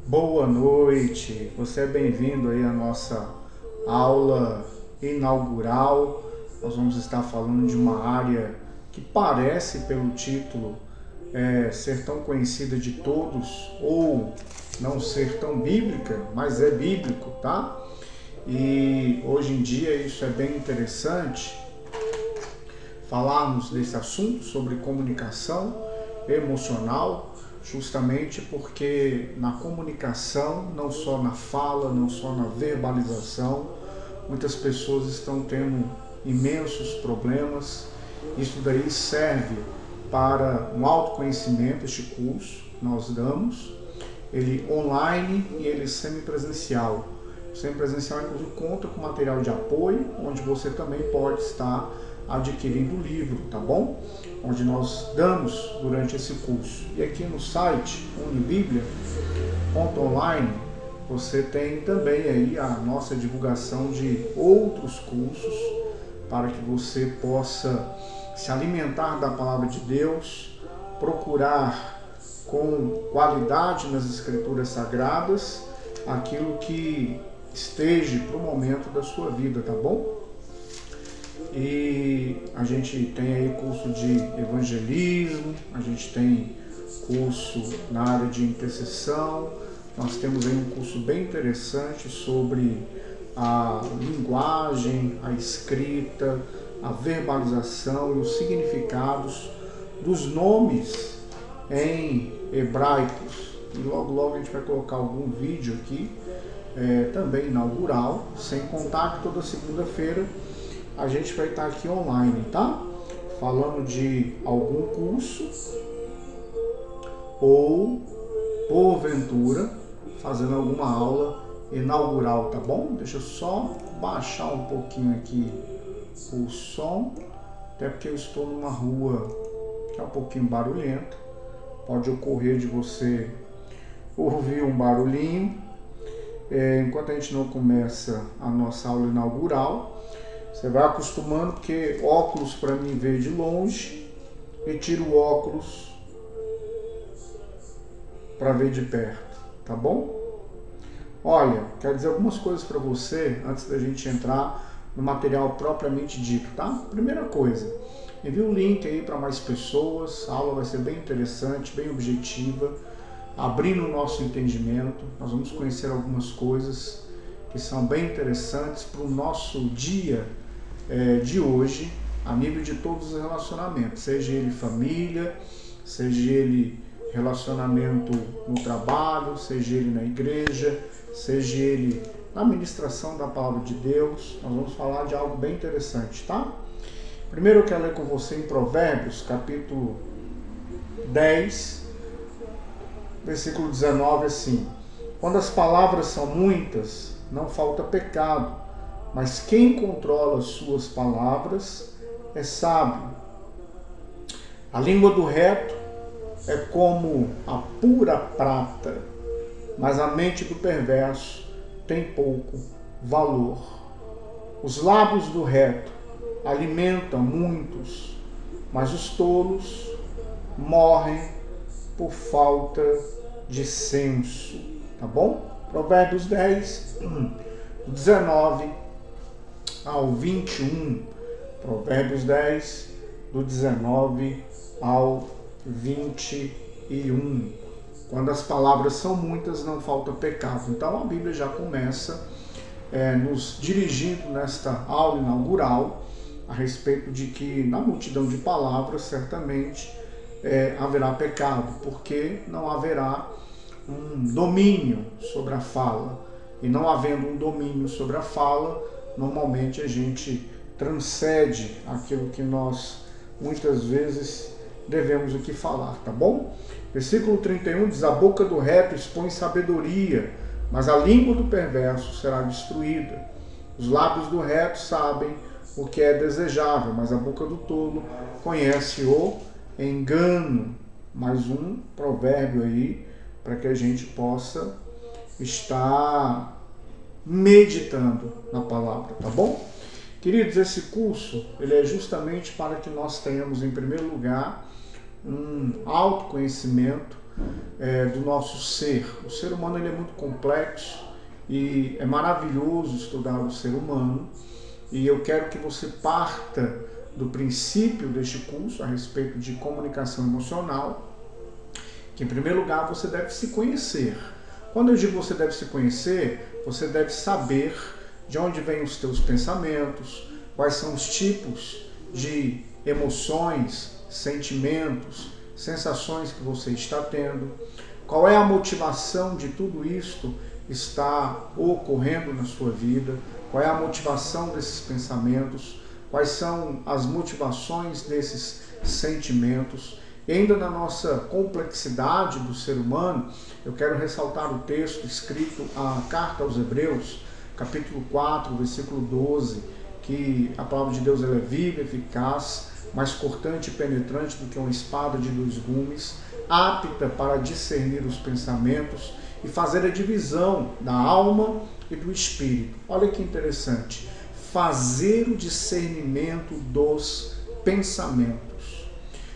Boa noite, você é bem-vindo aí à nossa aula inaugural. Nós vamos estar falando de uma área que parece, pelo título, ser tão conhecida de todos ou não ser tão bíblica, mas é bíblico, tá? E hoje em dia isso é bem interessante, falarmos desse assunto sobre comunicação emocional, justamente porque na comunicação, não só na fala, não só na verbalização, muitas pessoas estão tendo imensos problemas. Isso daí serve para um autoconhecimento, este curso que nós damos, ele online e ele semipresencial. O semipresencial, inclusive, conta com material de apoio, onde você também pode estar adquirindo o livro, tá bom? Onde nós damos durante esse curso. E aqui no site unibiblia.online você tem também aí a nossa divulgação de outros cursos para que você possa se alimentar da palavra de Deus, procurar com qualidade nas escrituras sagradas aquilo que esteja para o momento da sua vida, tá bom? E a gente tem aí curso de evangelismo, a gente tem curso na área de intercessão, nós temos aí um curso bem interessante sobre a linguagem, a escrita, a verbalização e os significados dos nomes em hebraicos. E logo a gente vai colocar algum vídeo aqui, também inaugural, sem contar que toda segunda-feira a gente vai estar aqui online, tá? Falando de algum curso ou, porventura, fazendo alguma aula inaugural, tá bom? Deixa eu só baixar um pouquinho aqui o som, até porque eu estou numa rua que é um pouquinho barulhenta. Pode ocorrer de você ouvir um barulhinho. Enquanto a gente não começa a nossa aula inaugural, você vai acostumando, porque óculos para mim ver de longe e tiro o óculos para ver de perto, tá bom? Olha, quero dizer algumas coisas para você antes da gente entrar no material propriamente dito, tá? Primeira coisa, envie o link aí para mais pessoas, a aula vai ser bem interessante, bem objetiva, abrindo o nosso entendimento. Nós vamos conhecer algumas coisas que são bem interessantes para o nosso dia de hoje, a nível de todos os relacionamentos, seja ele família, seja ele relacionamento no trabalho, seja ele na igreja, seja ele na ministração da palavra de Deus. Nós vamos falar de algo bem interessante, tá? Primeiro eu quero ler com você em Provérbios, capítulo 10, versículo 19, assim: quando as palavras são muitas, não falta pecado, mas quem controla as suas palavras é sábio. A língua do reto é como a pura prata, mas a mente do perverso tem pouco valor. Os lábios do reto alimentam muitos, mas os tolos morrem por falta de senso. Tá bom? Provérbios 10, 19 ao 21. Provérbios 10, do 19 ao 21. Quando as palavras são muitas, não falta pecado. Então a Bíblia já começa nos dirigindo nesta aula inaugural a respeito de que na multidão de palavras certamente haverá pecado, porque não haverá um domínio sobre a fala. E não havendo um domínio sobre a fala, normalmente a gente transcende aquilo que nós muitas vezes devemos aqui falar, tá bom? Versículo 31 diz: a boca do reto expõe sabedoria, mas a língua do perverso será destruída. Os lábios do reto sabem o que é desejável, mas a boca do tolo conhece o engano. Mais um provérbio aí para que a gente possa estar meditando na palavra, tá bom? Queridos, esse curso ele é justamente para que nós tenhamos, em primeiro lugar, um autoconhecimento do nosso ser. O ser humano ele é muito complexo e é maravilhoso estudar o ser humano, e eu quero que você parta do princípio deste curso a respeito de comunicação emocional, que em primeiro lugar você deve se conhecer. Quando eu digo você deve se conhecer, você deve saber de onde vêm os teus pensamentos, quais são os tipos de emoções, sentimentos, sensações que você está tendo, qual é a motivação de tudo isto está ocorrendo na sua vida, qual é a motivação desses pensamentos, quais são as motivações desses sentimentos. E ainda na nossa complexidade do ser humano, eu quero ressaltar o texto escrito, a carta aos Hebreus, capítulo 4, versículo 12, que a palavra de Deus ela é viva, eficaz, mais cortante e penetrante do que uma espada de 2 gumes, apta para discernir os pensamentos e fazer a divisão da alma e do espírito. Olha que interessante, fazer o discernimento dos pensamentos.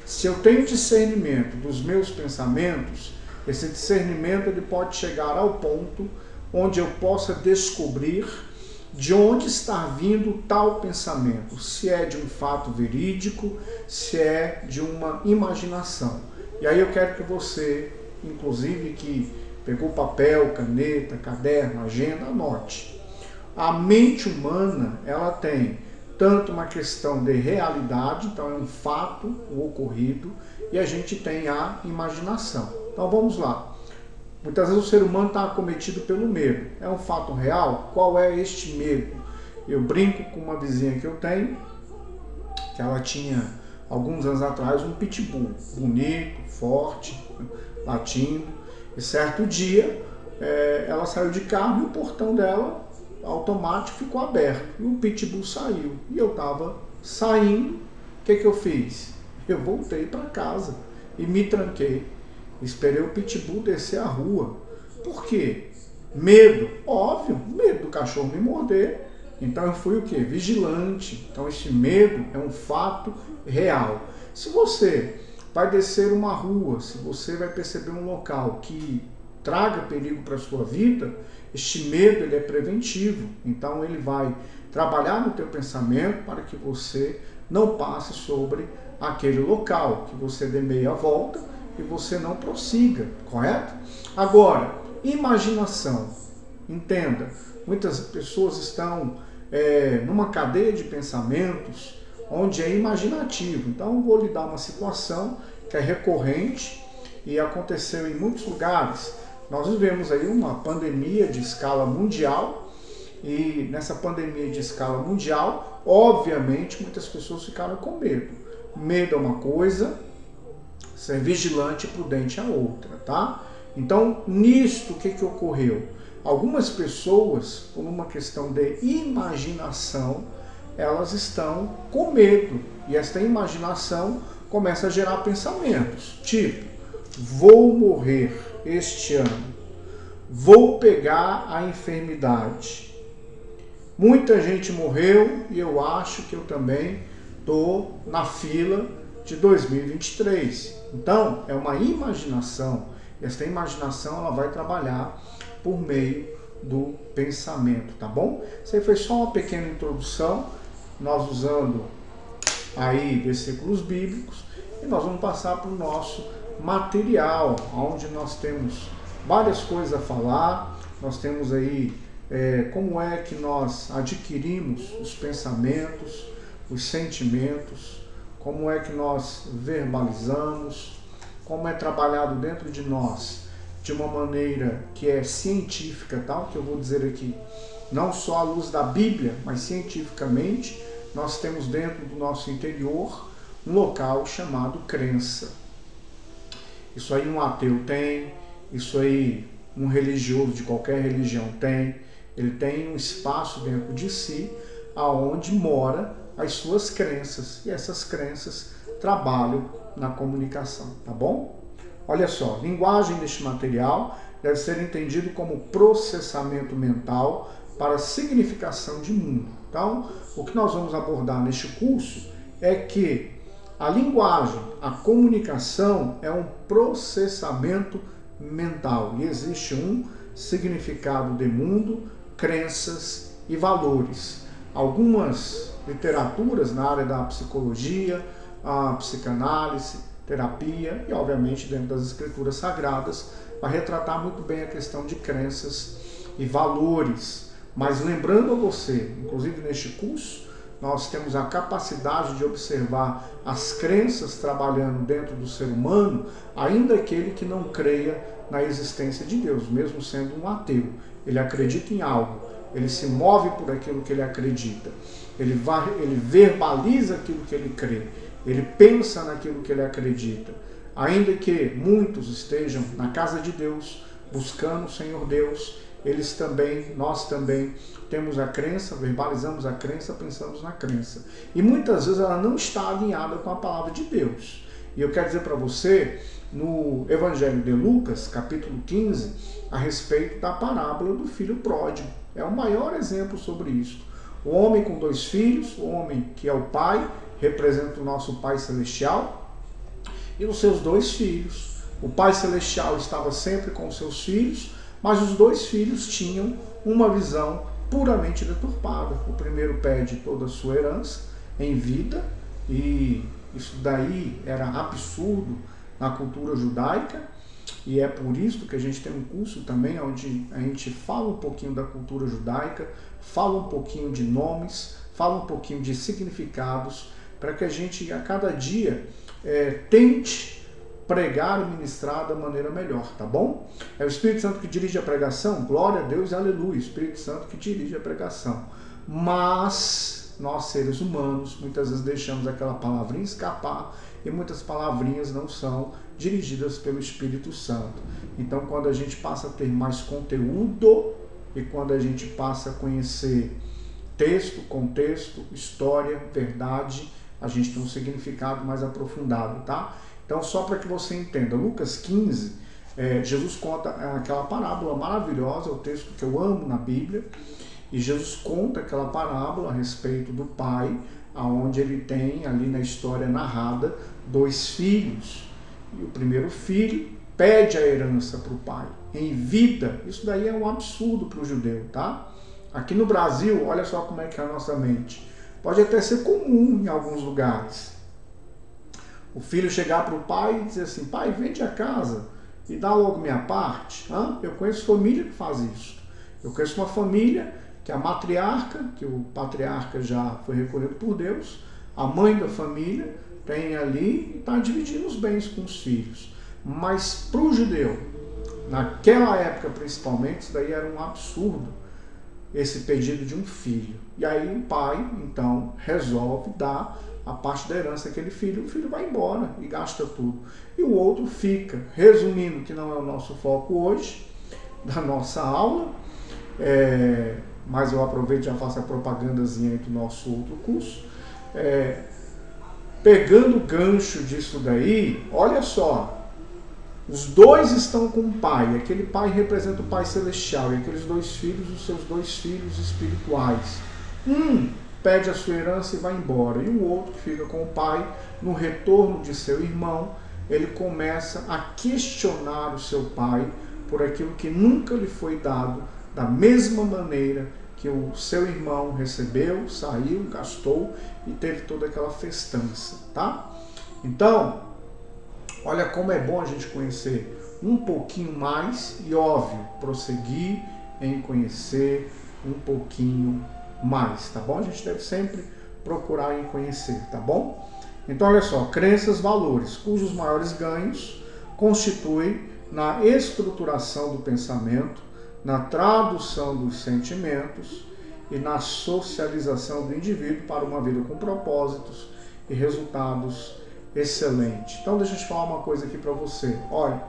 Se eu tenho discernimento dos meus pensamentos, esse discernimento ele pode chegar ao ponto onde eu possa descobrir de onde está vindo tal pensamento, se é de um fato verídico, se é de uma imaginação. E aí eu quero que você, inclusive que pegou papel, caneta, caderno, agenda, anote. A mente humana, ela tem tanto uma questão de realidade, então é um fato, o ocorrido, e a gente tem a imaginação. Então vamos lá. Muitas vezes o ser humano está acometido pelo medo. É um fato real? Qual é este medo? Eu brinco com uma vizinha que eu tenho, que ela tinha, alguns anos atrás, um pitbull, bonito, forte, latindo. E certo dia, ela saiu de carro e o portão dela, automático, ficou aberto. E o pitbull saiu. E eu estava saindo. O que eu fiz? Eu voltei para casa e me tranquei. Esperei o pitbull descer a rua. Por quê? Medo. Óbvio, medo do cachorro me morder. Então eu fui o quê? Vigilante. Então esse medo é um fato real. Se você vai descer uma rua, se você vai perceber um local que traga perigo para a sua vida, este medo ele é preventivo. Então ele vai trabalhar no teu pensamento para que você não passe sobre aquele local, que você dê meia volta e você não prossiga, correto? Agora, imaginação. Entenda, muitas pessoas estão numa cadeia de pensamentos onde é imaginativo. Então, eu vou lhe dar uma situação que é recorrente e aconteceu em muitos lugares. Nós vivemos aí uma pandemia de escala mundial e nessa pandemia de escala mundial, obviamente, muitas pessoas ficaram com medo. Medo é uma coisa, ser vigilante e prudente é outra, tá? Então, nisto, o que ocorreu? Algumas pessoas, por uma questão de imaginação, elas estão com medo. E esta imaginação começa a gerar pensamentos, tipo, vou morrer este ano, vou pegar a enfermidade. Muita gente morreu e eu acho que eu também estou na fila de 2023. Então, é uma imaginação. Esta imaginação ela vai trabalhar por meio do pensamento, tá bom? Isso aí foi só uma pequena introdução, nós usando aí versículos bíblicos, e nós vamos passar para o nosso material, onde nós temos várias coisas a falar. Nós temos aí como é que nós adquirimos os pensamentos, os sentimentos, como é que nós verbalizamos, como é trabalhado dentro de nós de uma maneira que é científica, tá? Que eu vou dizer aqui, não só à luz da Bíblia, mas cientificamente, nós temos dentro do nosso interior um local chamado crença. Isso aí um ateu tem, isso aí um religioso de qualquer religião tem. Ele tem um espaço dentro de si aonde mora as suas crenças, e essas crenças trabalham na comunicação, tá bom? Olha só, linguagem deste material deve ser entendido como processamento mental para significação de mundo. Então, o que nós vamos abordar neste curso é que a linguagem a comunicação é um processamento mental e existe um significado de mundo, crenças e valores. Algumas literaturas na área da psicologia, a psicanálise, terapia e, obviamente, dentro das escrituras sagradas, vai retratar muito bem a questão de crenças e valores. Mas lembrando a você, inclusive neste curso, nós temos a capacidade de observar as crenças trabalhando dentro do ser humano, ainda aquele que não creia na existência de Deus, mesmo sendo um ateu. Ele acredita em algo, ele se move por aquilo que ele acredita, ele verbaliza aquilo que ele crê, ele pensa naquilo que ele acredita. Ainda que muitos estejam na casa de Deus, buscando o Senhor Deus, nós também temos a crença, verbalizamos a crença, pensamos na crença. E muitas vezes ela não está alinhada com a palavra de Deus. E eu quero dizer para você, no Evangelho de Lucas, capítulo 15, a respeito da parábola do filho pródigo. É o maior exemplo sobre isso. O homem com 2 filhos, o homem que é o pai, representa o nosso Pai Celestial, e os seus 2 filhos. O Pai Celestial estava sempre com os seus filhos, mas os 2 filhos tinham uma visão puramente deturpada. O primeiro pede toda a sua herança em vida, e isso daí era absurdo na cultura judaica, e é por isso que a gente tem um curso também onde a gente fala um pouquinho da cultura judaica, fala um pouquinho de nomes, fala um pouquinho de significados, para que a gente a cada dia tente pregar e ministrar da maneira melhor, tá bom? É o Espírito Santo que dirige a pregação, glória a Deus, aleluia, Espírito Santo que dirige a pregação. Mas nós, seres humanos, muitas vezes deixamos aquela palavrinha escapar, e muitas palavrinhas não são dirigidas pelo Espírito Santo. Então, quando a gente passa a ter mais conteúdo, e quando a gente passa a conhecer texto, contexto, história, verdade, a gente tem um significado mais aprofundado, tá? Então, só para que você entenda, Lucas 15, Jesus conta aquela parábola maravilhosa, o texto que eu amo na Bíblia, e Jesus conta aquela parábola a respeito do pai, onde ele tem ali na história narrada 2 filhos. E o primeiro filho pede a herança para o pai, em vida. Isso daí é um absurdo para o judeu, tá? Aqui no Brasil, olha só como é que é a nossa mente. Pode até ser comum em alguns lugares. O filho chegar para o pai e dizer assim, pai, vende a casa e dá logo minha parte. Eu conheço família que faz isso. Eu conheço uma família que a matriarca, que o patriarca já foi recolhido por Deus, a mãe da família tem ali e está dividindo os bens com os filhos. Mas para o judeu, naquela época principalmente, isso daí era um absurdo, esse pedido de um filho. E aí o pai, então, resolve dar a parte da herança àquele filho, o filho vai embora e gasta tudo. E o outro fica. Resumindo, que não é o nosso foco hoje, da nossa aula, mas eu aproveito e já faço a propagandazinha aí do nosso outro curso. Pegando o gancho disso daí, olha só, os 2 estão com o pai, aquele pai representa o Pai Celestial, e aqueles 2 filhos, os seus 2 filhos espirituais. Pede a sua herança e vai embora, e o outro que fica com o pai, no retorno de seu irmão, ele começa a questionar o seu pai por aquilo que nunca lhe foi dado, da mesma maneira que o seu irmão recebeu, saiu, gastou e teve toda aquela festança, tá? Então, olha como é bom a gente conhecer um pouquinho mais e, óbvio, prosseguir em conhecer um pouquinho mais, tá bom? A gente deve sempre procurar em conhecer, tá bom? Então, olha só, crenças, valores, cujos maiores ganhos constituem na estruturação do pensamento, na tradução dos sentimentos e na socialização do indivíduo para uma vida com propósitos e resultados excelentes. Então, deixa eu te falar uma coisa aqui para você. Olha,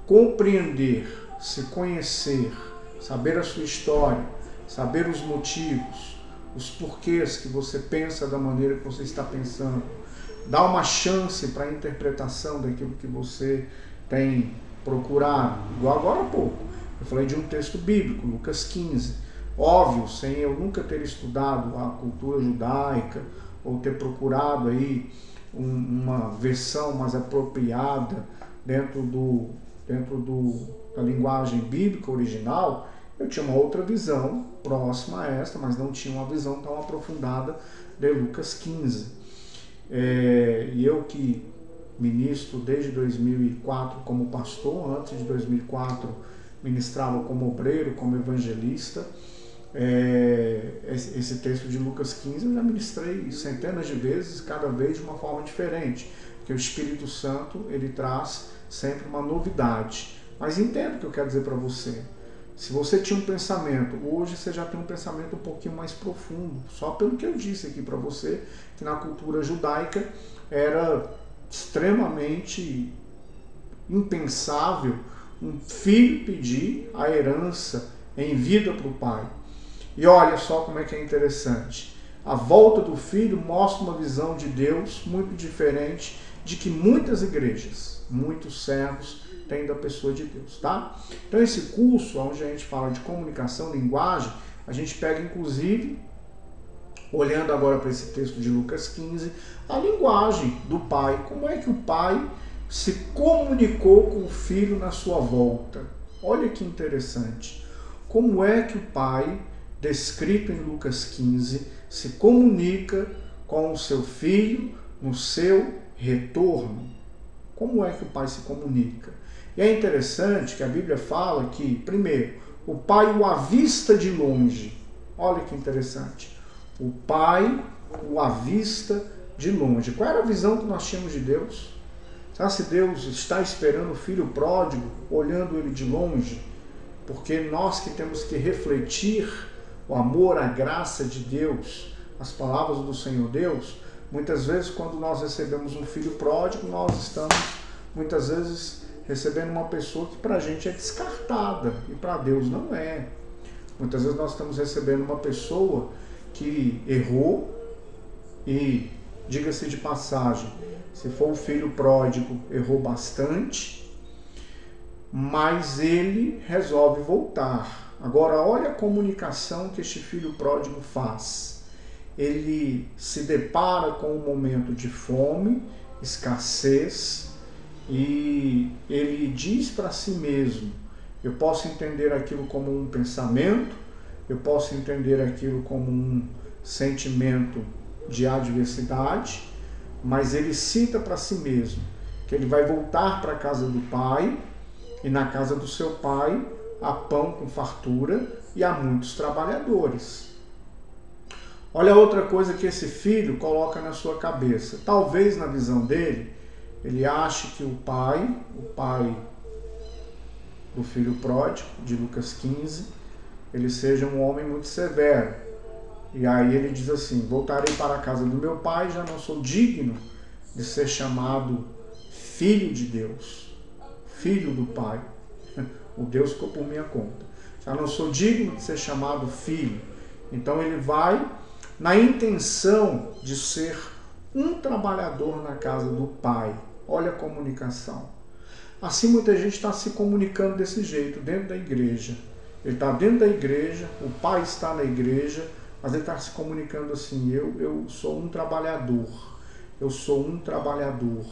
compreender, se conhecer, saber a sua história, saber os motivos, os porquês que você pensa da maneira que você está pensando, dar uma chance para a interpretação daquilo que você tem procurado. Igual agora há pouco, eu falei de um texto bíblico, Lucas 15. Óbvio, sem eu nunca ter estudado a cultura judaica ou ter procurado aí uma versão mais apropriada dentro da linguagem bíblica original, eu tinha uma outra visão próxima a esta, mas não tinha uma visão tão aprofundada de Lucas 15. E eu que ministro desde 2004 como pastor, antes de 2004 ministrava como obreiro, como evangelista. Esse texto de Lucas 15 eu já ministrei centenas de vezes, cada vez de uma forma diferente, porque o Espírito Santo ele traz sempre uma novidade. Mas entenda o que eu quero dizer para você. Se você tinha um pensamento, hoje você já tem um pensamento um pouquinho mais profundo, só pelo que eu disse aqui para você, que na cultura judaica era extremamente impensável um filho pedir a herança em vida para o pai. E olha só como é que é interessante. A volta do filho mostra uma visão de Deus muito diferente de que muitas igrejas, muitos servos têm da pessoa de Deus, tá? Então esse curso, onde a gente fala de comunicação, linguagem, a gente pega inclusive, olhando agora para esse texto de Lucas 15, a linguagem do pai. Como é que o pai se comunicou com o filho na sua volta? Olha que interessante. Como é que o pai, descrito em Lucas 15, se comunica com o seu filho no seu retorno? Como é que o pai se comunica? E é interessante que a Bíblia fala que, primeiro, o pai o avista de longe. Olha que interessante. O pai o avista de longe. Qual era a visão que nós tínhamos de Deus? Será se Deus está esperando o filho pródigo, olhando ele de longe? Porque nós que temos que refletir o amor, a graça de Deus, as palavras do Senhor Deus, muitas vezes quando nós recebemos um filho pródigo, nós estamos muitas vezes recebendo uma pessoa que para a gente é descartada e para Deus não é. Muitas vezes nós estamos recebendo uma pessoa que errou e, diga-se de passagem, se for o filho pródigo, errou bastante, mas ele resolve voltar. Agora, olha a comunicação que este filho pródigo faz. Ele se depara com um momento de fome, escassez, e ele diz para si mesmo: eu posso entender aquilo como um pensamento, eu posso entender aquilo como um sentimento de adversidade, mas ele cita para si mesmo que ele vai voltar para a casa do pai, e na casa do seu pai há pão com fartura e há muitos trabalhadores. Olha outra coisa que esse filho coloca na sua cabeça. Talvez na visão dele, ele ache que o pai do filho pródigo, de Lucas 15, ele seja um homem muito severo. E aí ele diz assim: voltarei para a casa do meu pai, já não sou digno de ser chamado filho de Deus, filho do pai. O Deus ficou por minha conta. Já não sou digno de ser chamado filho. Então ele vai na intenção de ser um trabalhador na casa do pai. Olha a comunicação. Assim muita gente está se comunicando desse jeito, dentro da igreja. Ele está dentro da igreja, o pai está na igreja, mas ele está se comunicando assim: eu sou um trabalhador, eu sou um trabalhador,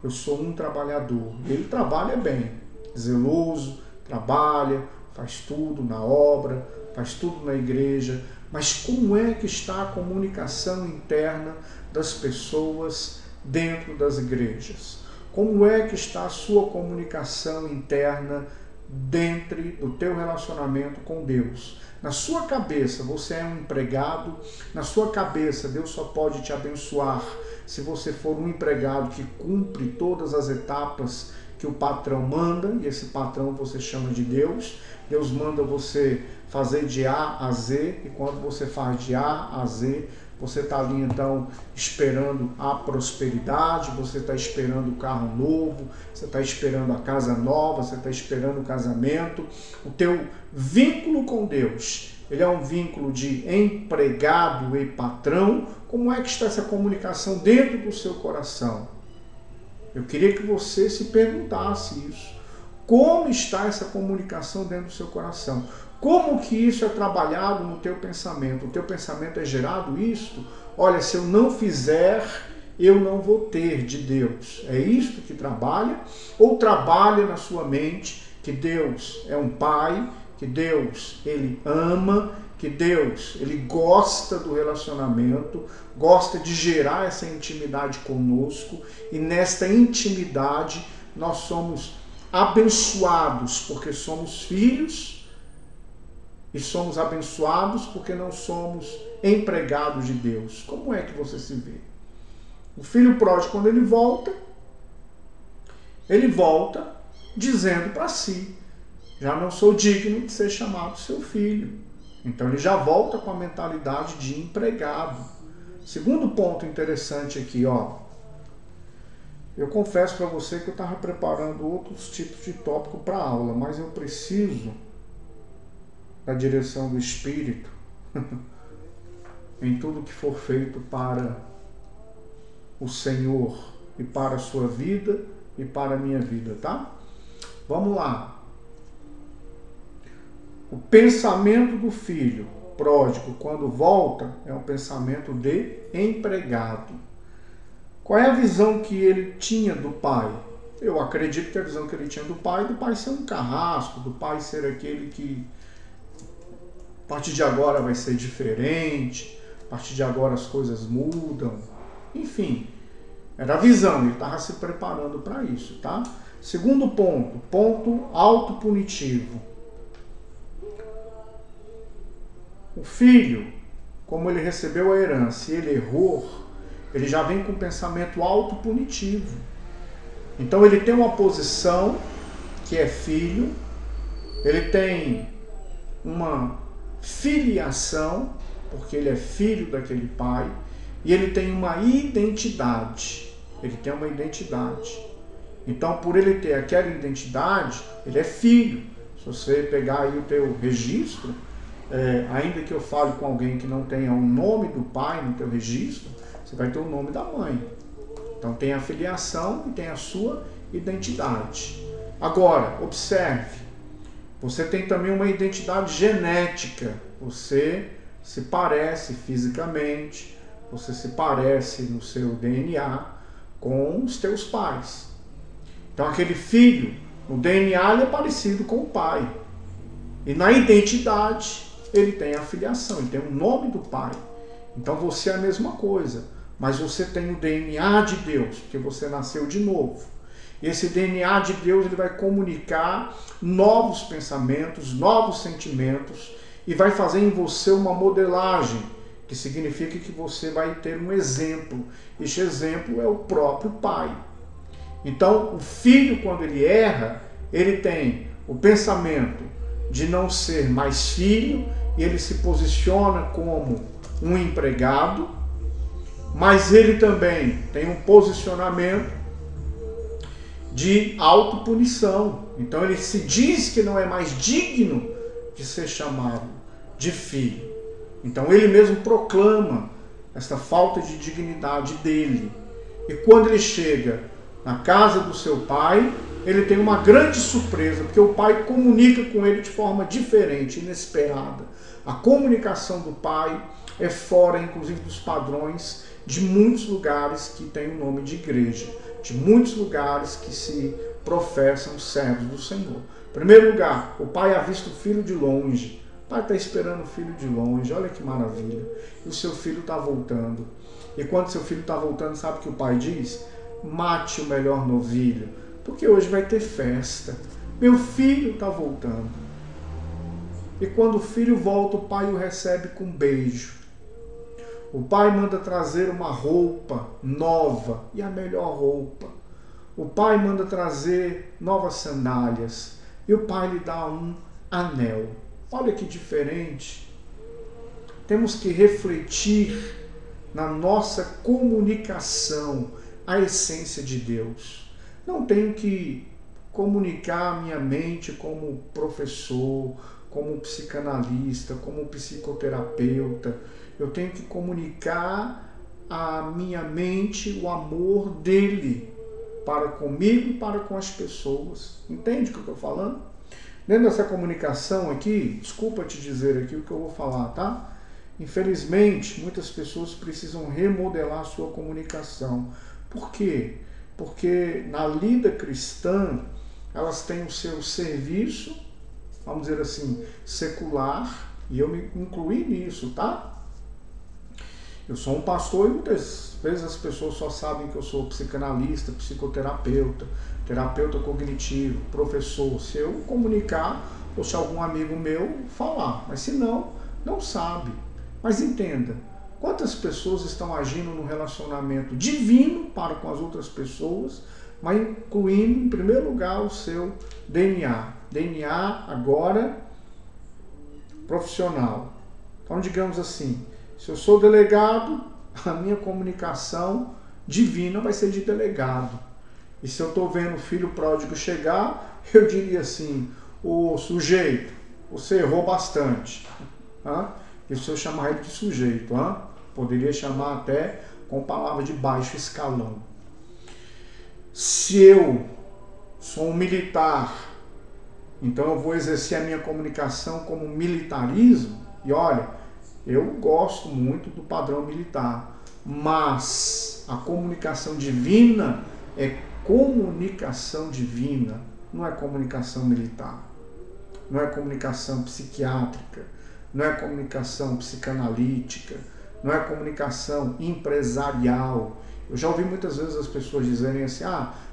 eu sou um trabalhador. Ele trabalha bem, zeloso, trabalha, faz tudo na obra, faz tudo na igreja, mas como é que está a comunicação interna das pessoas dentro das igrejas? Como é que está a sua comunicação interna dentro do teu relacionamento com Deus? Na sua cabeça você é um empregado, na sua cabeça Deus só pode te abençoar se você for um empregado que cumpre todas as etapas que o patrão manda, e esse patrão você chama de Deus. Deus manda você fazer de A a Z, e quando você faz de A a Z, você está ali então esperando a prosperidade, você está esperando o carro novo, você está esperando a casa nova, você está esperando o casamento. O teu vínculo com Deus, ele é um vínculo de empregado e patrão. Como é que está essa comunicação dentro do seu coração? Eu queria que você se perguntasse isso. Como está essa comunicação dentro do seu coração? Como que isso é trabalhado no teu pensamento? O teu pensamento é gerado isto? Olha, se eu não fizer, eu não vou ter de Deus. É isto que trabalha? Ou trabalha na sua mente que Deus é um pai, que Deus, ele ama, que Deus, ele gosta do relacionamento, gosta de gerar essa intimidade conosco, e nesta intimidade nós somos abençoados porque somos filhos, e somos abençoados porque não somos empregados de Deus. Como é que você se vê? O filho pródigo, quando ele volta dizendo para si: já não sou digno de ser chamado seu filho. Então ele já volta com a mentalidade de empregado. Segundo ponto interessante aqui, ó. Eu confesso para você que eu estava preparando outros tipos de tópico para a aula, mas eu preciso da direção do Espírito em tudo que for feito para o Senhor e para a sua vida e para a minha vida, tá? Vamos lá. O pensamento do filho pródigo, quando volta, é um pensamento de empregado. Qual é a visão que ele tinha do pai? Eu acredito que a visão que ele tinha do pai ser um carrasco, do pai ser aquele que a partir de agora vai ser diferente, a partir de agora as coisas mudam. Enfim, era a visão, ele estava se preparando para isso, tá? Segundo ponto autopunitivo. O filho, como ele recebeu a herança e ele errou, ele já vem com um pensamento autopunitivo. Então ele tem uma posição que é filho, ele tem uma filiação, porque ele é filho daquele pai, e ele tem uma identidade. Ele tem uma identidade. Então, por ele ter aquela identidade, ele é filho. Se você pegar aí o teu registro, ainda que eu fale com alguém que não tenha o nome do pai no teu registro, você vai ter o nome da mãe. Então tem a filiação e tem a sua identidade. Agora, observe, você tem também uma identidade genética. Você se parece fisicamente, você se parece no seu DNA com os teus pais. Então aquele filho, no DNA ele é parecido com o pai. E na identidade ele tem a filiação, ele tem o nome do pai. Então você é a mesma coisa, mas você tem o DNA de Deus, porque você nasceu de novo. E esse DNA de Deus ele vai comunicar novos pensamentos, novos sentimentos, e vai fazer em você uma modelagem, que significa que você vai ter um exemplo. Este exemplo é o próprio pai. Então o filho, quando ele erra, ele tem o pensamento de não ser mais filho, e ele se posiciona como um empregado, mas ele também tem um posicionamento de autopunição. Então ele se diz que não é mais digno de ser chamado de filho. Então ele mesmo proclama esta falta de dignidade dele. E quando ele chega na casa do seu pai, ele tem uma grande surpresa, porque o pai comunica com ele de forma diferente, inesperada. A comunicação do pai é fora, inclusive, dos padrões de muitos lugares que têm o nome de igreja, de muitos lugares que se professam servos do Senhor. Em primeiro lugar, o pai avista o filho de longe. O pai está esperando o filho de longe, olha que maravilha. E o seu filho está voltando. E quando seu filho está voltando, sabe o que o pai diz? Mate o melhor novilho, porque hoje vai ter festa. Meu filho está voltando. E quando o filho volta, o pai o recebe com um beijo. O pai manda trazer uma roupa nova, e a melhor roupa. O pai manda trazer novas sandálias, e o pai lhe dá um anel. Olha que diferente. Temos que refletir na nossa comunicação a essência de Deus. Não tenho que comunicar a minha mente como professor, como psicanalista, como psicoterapeuta. Eu tenho que comunicar à minha mente o amor dele para comigo e para com as pessoas. Entende o que eu estou falando? Dentro dessa comunicação aqui, desculpa te dizer aqui o que eu vou falar, tá? Infelizmente, muitas pessoas precisam remodelar a sua comunicação. Por quê? Porque na lida cristã, elas têm o seu serviço, vamos dizer assim, secular, e eu me incluí nisso, tá? Eu sou um pastor e muitas vezes as pessoas só sabem que eu sou psicanalista, psicoterapeuta, terapeuta cognitivo, professor. Se eu comunicar, ou se algum amigo meu falar, mas se não, não sabe. Mas entenda, quantas pessoas estão agindo no relacionamento divino para com as outras pessoas, mas incluindo em primeiro lugar o seu DNA. DNA agora profissional. Então, digamos assim, se eu sou delegado, a minha comunicação divina vai ser de delegado. E se eu estou vendo o filho pródigo chegar, eu diria assim, o sujeito, você errou bastante. E se eu chamar ele de sujeito, poderia chamar até com palavra de baixo escalão. Se eu sou um militar, então eu vou exercer a minha comunicação como militarismo, e olha, eu gosto muito do padrão militar, mas a comunicação divina é comunicação divina, não é comunicação militar, não é comunicação psiquiátrica, não é comunicação psicanalítica, não é comunicação empresarial. Eu já ouvi muitas vezes as pessoas dizerem assim,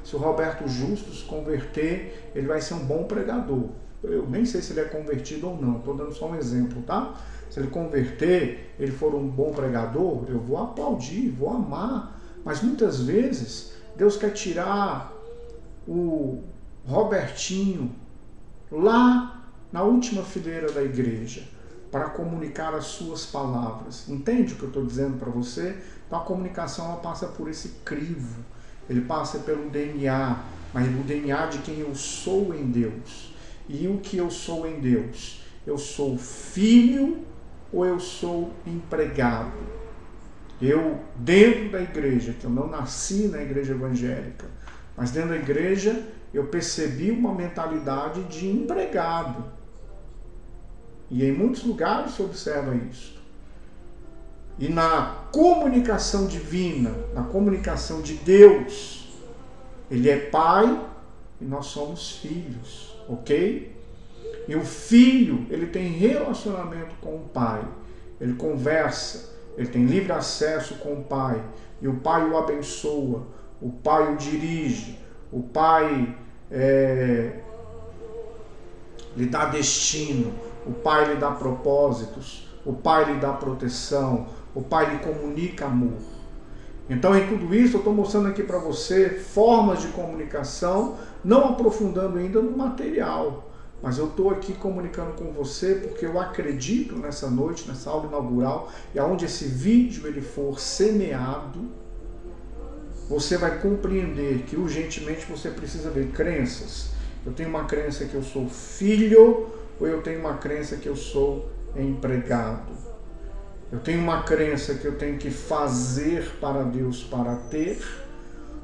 se o Roberto Justo se converter, ele vai ser um bom pregador. Eu nem sei se ele é convertido ou não, estou dando só um exemplo, tá? Se ele converter, ele for um bom pregador, eu vou aplaudir, vou amar. Mas muitas vezes, Deus quer tirar o Robertinho lá na última fileira da igreja para comunicar as suas palavras. Entende o que eu estou dizendo para você? Então a comunicação ela passa por esse crivo, ele passa pelo DNA, mas o DNA de quem eu sou em Deus. E o que eu sou em Deus? Eu sou filho ou eu sou empregado? Eu, dentro da igreja, que eu não nasci na igreja evangélica, mas dentro da igreja eu percebi uma mentalidade de empregado. E em muitos lugares se observa isso. E na comunicação divina, na comunicação de Deus, Ele é Pai e nós somos filhos, ok? E o filho, ele tem relacionamento com o Pai. Ele conversa, ele tem livre acesso com o Pai. E o Pai o abençoa, o Pai o dirige, o Pai lhe dá destino, o Pai lhe dá propósitos, o Pai lhe dá proteção, o Pai lhe comunica amor. Então, em tudo isso, eu estou mostrando aqui para você formas de comunicação, não aprofundando ainda no material, mas eu estou aqui comunicando com você porque eu acredito nessa noite, nessa aula inaugural, e aonde esse vídeo ele for semeado, você vai compreender que urgentemente você precisa ver crenças. Eu tenho uma crença que eu sou filho, ou eu tenho uma crença que eu sou empregado. Eu tenho uma crença que eu tenho que fazer para Deus para ter,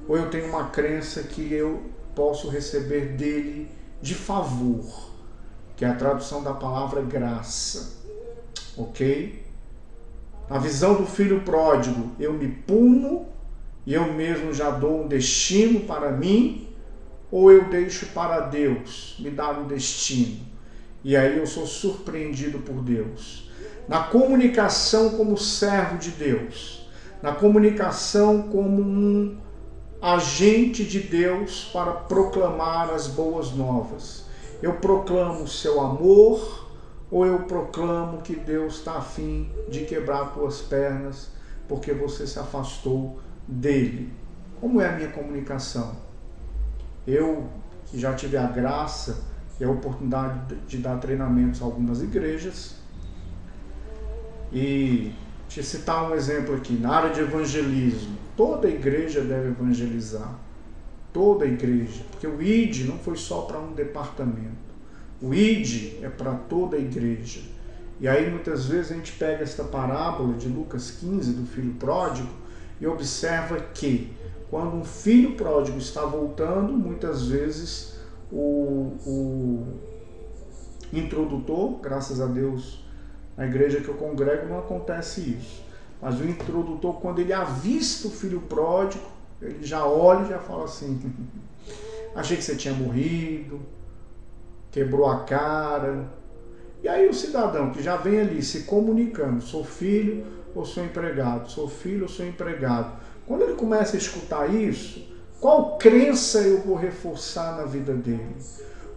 ou eu tenho uma crença que eu posso receber dele de favor, que é a tradução da palavra graça, ok? Na visão do filho pródigo, eu me puno e eu mesmo já dou um destino para mim, ou eu deixo para Deus me dar um destino, e aí eu sou surpreendido por Deus. Na comunicação como servo de Deus, na comunicação como um agente de Deus para proclamar as boas novas. Eu proclamo o seu amor, ou eu proclamo que Deus está a fim de quebrar tuas pernas porque você se afastou dele? Como é a minha comunicação? Eu, que já tive a graça e a oportunidade de dar treinamentos a algumas igrejas, e te citar um exemplo aqui, na área de evangelismo, toda igreja deve evangelizar, toda igreja, porque o ID não foi só para um departamento, o ID é para toda a igreja. E aí muitas vezes a gente pega esta parábola de Lucas 15, do filho pródigo, e observa que quando um filho pródigo está voltando, muitas vezes o introdutor, graças a Deus, Na igreja que eu congrego não acontece isso. Mas o introdutor, quando ele avista o filho pródigo, ele já olha e já fala assim: achei que você tinha morrido, quebrou a cara. E aí o cidadão que já vem ali se comunicando, sou filho ou sou empregado, sou filho ou sou empregado. Quando ele começa a escutar isso, qual crença eu vou reforçar na vida dele?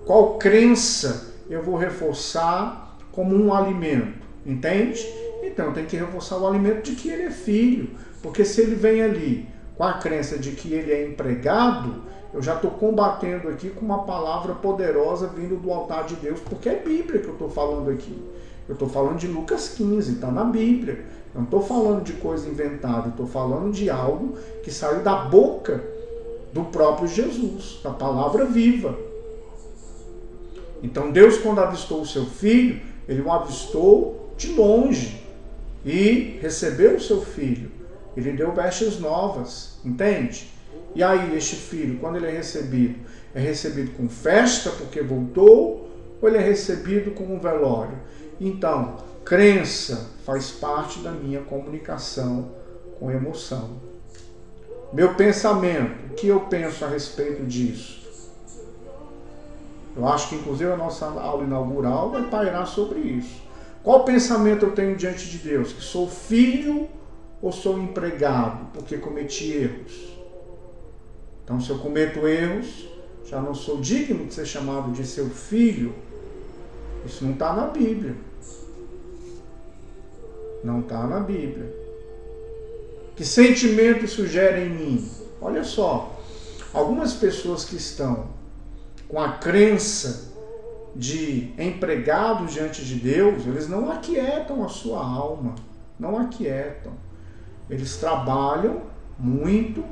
Qual crença eu vou reforçar como um alimento? Entende? Então tem que reforçar o alimento de que ele é filho. Porque se ele vem ali com a crença de que ele é empregado, eu já estou combatendo aqui com uma palavra poderosa vindo do altar de Deus, porque é Bíblia que eu estou falando aqui. Eu estou falando de Lucas 15, está na Bíblia. Eu não estou falando de coisa inventada, eu estou falando de algo que saiu da boca do próprio Jesus, da palavra viva. Então Deus, quando avistou o seu filho, ele o avistou de longe e recebeu o seu filho. Ele deu vestes novas, entende? E aí este filho, quando ele é recebido com festa porque voltou, ou ele é recebido com um velório? Então, crença faz parte da minha comunicação com emoção. Meu pensamento, o que eu penso a respeito disso? Eu acho que inclusive a nossa aula inaugural vai pairar sobre isso. Qual pensamento eu tenho diante de Deus? Que sou filho ou sou empregado porque cometi erros? Então, se eu cometo erros, já não sou digno de ser chamado de seu filho. Isso não está na Bíblia. Não está na Bíblia. Que sentimento isso gera em mim? Olha só, algumas pessoas que estão com a crença de empregados diante de Deus, eles não aquietam a sua alma, não aquietam. Eles trabalham muito,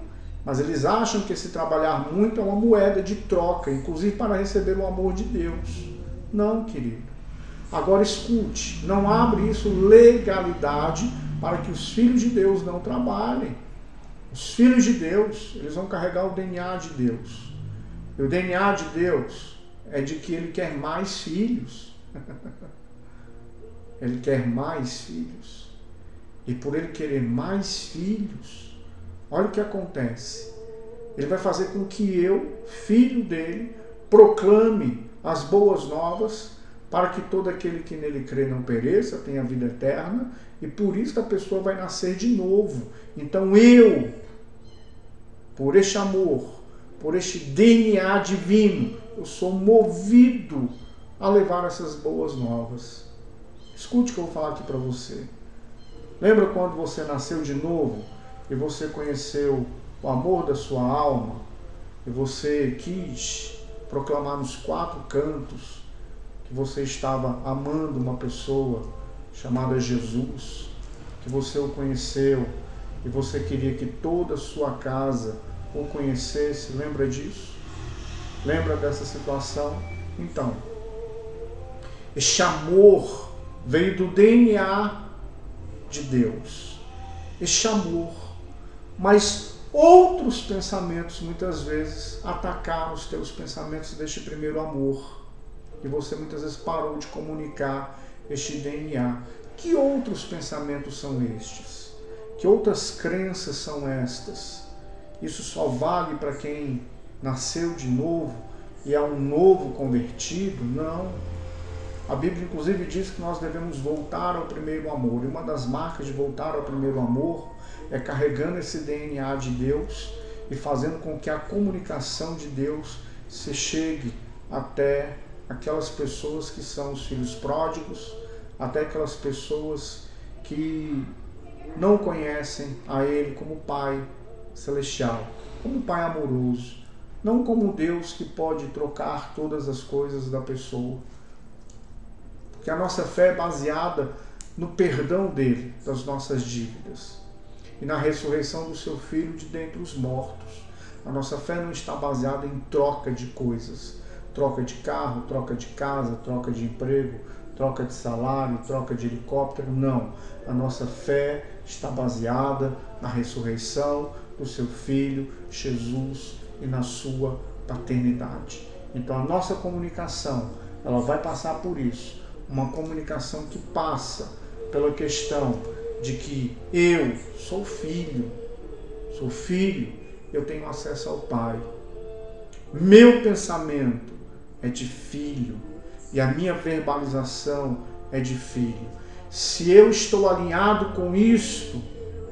mas eles acham que esse trabalhar muito é uma moeda de troca, inclusive para receber o amor de Deus. Não, querido. Agora escute, não abre isso legalidade para que os filhos de Deus não trabalhem. Os filhos de Deus, eles vão carregar o DNA de Deus. E o DNA de Deus é de que Ele quer mais filhos. Ele quer mais filhos. E por Ele querer mais filhos, olha o que acontece. Ele vai fazer com que eu, filho dele, proclame as boas novas para que todo aquele que nele crê não pereça, tenha vida eterna, e por isso que a pessoa vai nascer de novo. Então eu, por este amor, por este DNA divino, eu sou movido a levar essas boas novas. Escute o que eu vou falar aqui para você. Lembra quando você nasceu de novo e você conheceu o amor da sua alma e você quis proclamar nos 4 cantos que você estava amando uma pessoa chamada Jesus, que você o conheceu e você queria que toda a sua casa o conhecesse? Lembra disso? Lembra dessa situação? Então, este amor veio do DNA de Deus. Este amor. Mas outros pensamentos muitas vezes atacaram os teus pensamentos deste primeiro amor. E você muitas vezes parou de comunicar este DNA. Que outros pensamentos são estes? Que outras crenças são estas? Isso só vale para quem nasceu de novo e é um novo convertido? Não. A Bíblia inclusive diz que nós devemos voltar ao primeiro amor. E uma das marcas de voltar ao primeiro amor é carregando esse DNA de Deus e fazendo com que a comunicação de Deus se chegue até aquelas pessoas que são os filhos pródigos, até aquelas pessoas que não conhecem a Ele como Pai celestial, como Pai amoroso, não como Deus que pode trocar todas as coisas da pessoa. Porque a nossa fé é baseada no perdão dele das nossas dívidas e na ressurreição do seu Filho de dentre os mortos. A nossa fé não está baseada em troca de coisas, troca de carro, troca de casa, troca de emprego, troca de salário, troca de helicóptero. Não. A nossa fé está baseada na ressurreição do seu Filho, Jesus, e na sua paternidade. Então a nossa comunicação, ela vai passar por isso. Uma comunicação que passa pela questão de que eu sou filho, eu tenho acesso ao Pai. Meu pensamento é de filho e a minha verbalização é de filho. Se eu estou alinhado com isto,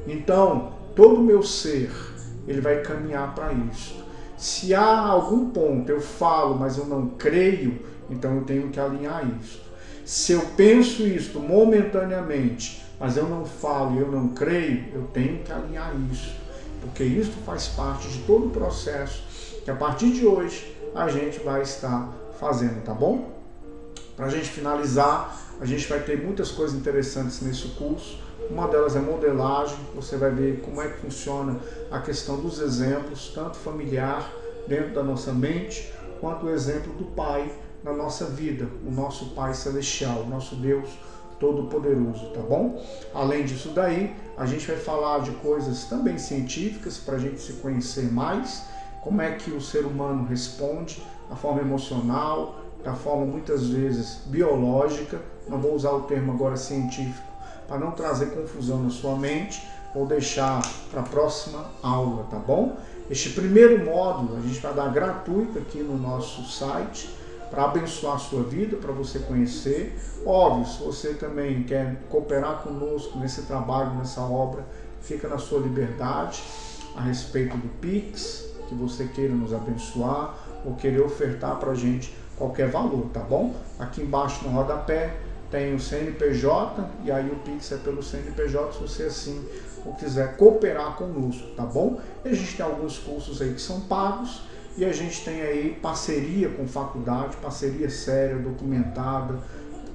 então todo o meu ser ele vai caminhar para isto. Se há algum ponto eu falo, mas eu não creio, então eu tenho que alinhar isto. Se eu penso isto momentaneamente, mas eu não falo e eu não creio, eu tenho que alinhar isso. Porque isto faz parte de todo o processo que a partir de hoje a gente vai estar fazendo, tá bom? Para a gente finalizar, a gente vai ter muitas coisas interessantes nesse curso. Uma delas é modelagem, você vai ver como é que funciona a questão dos exemplos, tanto familiar dentro da nossa mente, quanto o exemplo do Pai na nossa vida, o nosso Pai Celestial, o nosso Deus Todo-Poderoso, tá bom? Além disso daí, a gente vai falar de coisas também científicas para a gente se conhecer mais, como é que o ser humano responde, da forma emocional, da forma muitas vezes biológica, não vou usar o termo agora científico para não trazer confusão na sua mente, vou deixar para a próxima aula, tá bom? Este primeiro módulo a gente vai dar gratuito aqui no nosso site, para abençoar a sua vida, para você conhecer. Óbvio, se você também quer cooperar conosco nesse trabalho, nessa obra, fica na sua liberdade a respeito do Pix, que você queira nos abençoar ou querer ofertar para a gente qualquer valor, tá bom? Aqui embaixo no rodapé tem o CNPJ e aí o Pix é pelo CNPJ, se você assim ou quiser cooperar conosco, tá bom? E a gente tem alguns cursos aí que são pagos, e a gente tem aí parceria com faculdade, parceria séria, documentada,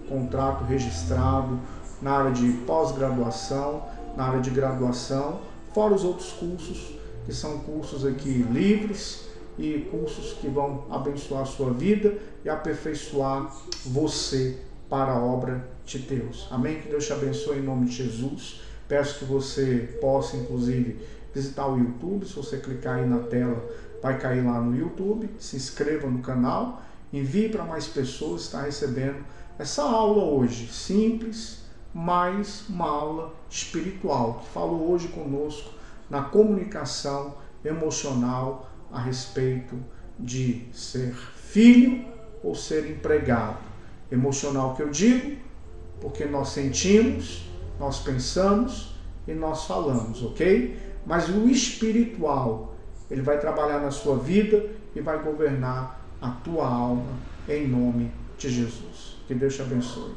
contrato registrado, na área de pós-graduação, na área de graduação, fora os outros cursos, que são cursos aqui livres e cursos que vão abençoar a sua vida e aperfeiçoar você para a obra de Deus. Amém? Que Deus te abençoe em nome de Jesus. Peço que você possa, inclusive, visitar o YouTube. Se você clicar aí na tela, vai cair lá no YouTube, se inscreva no canal, envie para mais pessoas, está recebendo essa aula hoje, simples, mas uma aula espiritual, que falou hoje conosco na comunicação emocional a respeito de ser filho ou ser empregado. Emocional que eu digo, porque nós sentimos, nós pensamos e nós falamos, ok? Mas o espiritual, ele vai trabalhar na sua vida e vai governar a tua alma em nome de Jesus. Que Deus te abençoe.